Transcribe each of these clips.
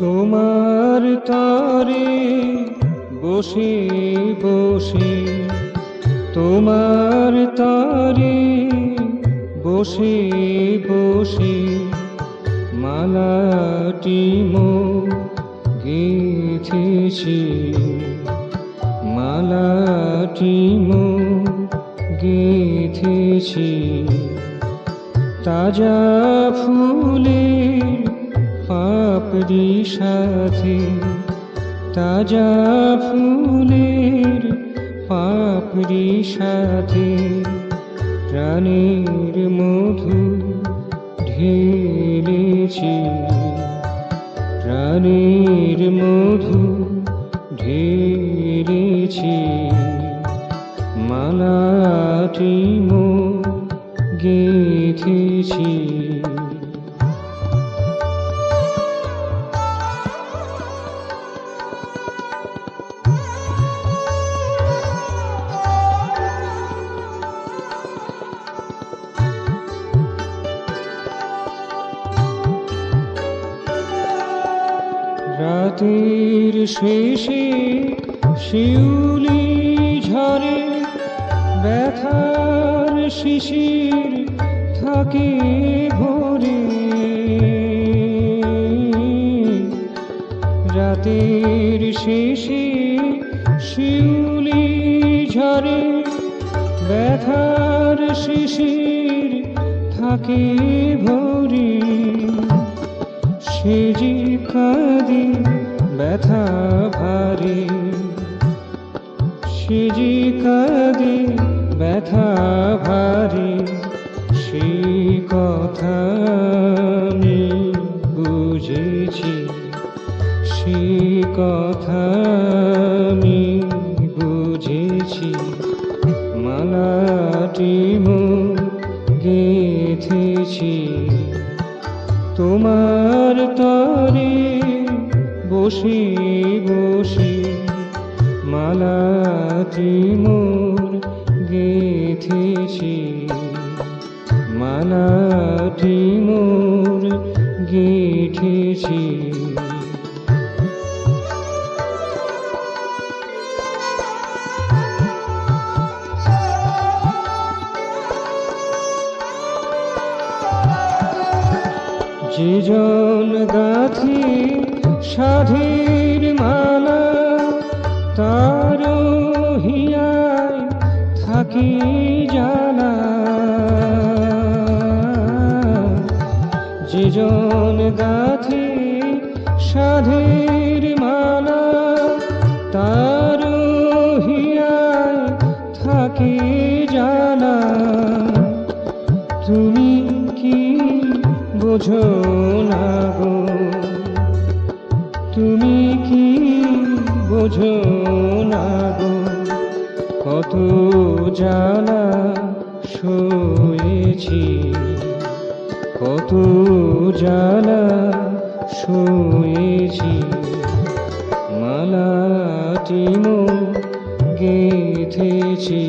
তোমার তরে বসে বসে, তোমার তরে বসে বসে মালাটি মো গেঁথেছি, মালাটি মো গেঁথেছি। তাজা ফুলের পাপড়ি সাথে, তাজা ফুলের পাপড়ি সাথে প্রাণের মধু ঢেলেছি, প্রাণের মধু ঢেলেছি। মালাটি মো গেঁথেছি। রাতের শেষে শিউলি ঝরে, ব্যথার শিশির থাকে ভরে। রাতের শেষে শিউলি ঝরে, ব্যথার শিশির থাকে ভরে। সে যে কাঁদে ব্যথা ভারে, সে যে কাঁদে ব্যথা ভারে। সে কথা আমি বুঝেছি, সে কথা আমি বুঝেছি। মালাটি মো গেঁথেছি। তোমার তরে বসে বসে মালাটি মোর গেঁথেছি, মালাটি মোর গেঁথেছি। যে জন গাথে সাধের মালা, তার হিয়ায় থাকে জ্বালা। যে জন গাথে সাধের মালা, তার হিয়ায় থাকে জ্বালা। তুমি কি বোঝো না গো, তুমি কি বোঝো না গো। কত জ্বালা সয়েছি, কত জ্বালা সয়েছি। মালাটি মো গেঁথেছি।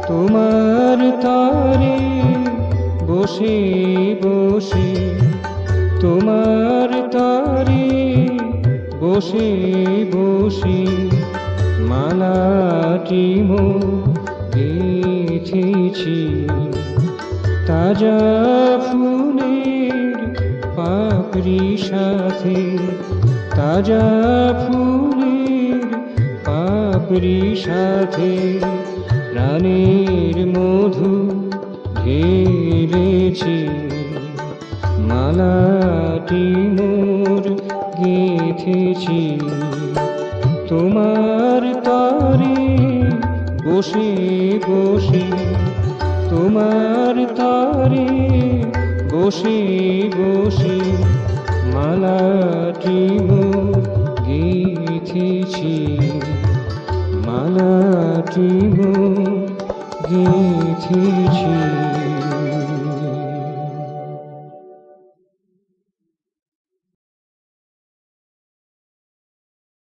তোমার তরে বসে বসে, তোমার তরে বসে বসে মালাটি মো গেঁথেছি। তাজা ফুলের পাপড়ি সাথে, তাজা ফুলের পাপড়ি সাথে প্রাণের মধু ঢেলেছি। মালাটি মোর গেঁথেছি। তোমার তরে বসে বসে, তোমার তরে বসে বসে মালাটি মোর গেঁথেছি, মালাটি মোর গেঁথেছি।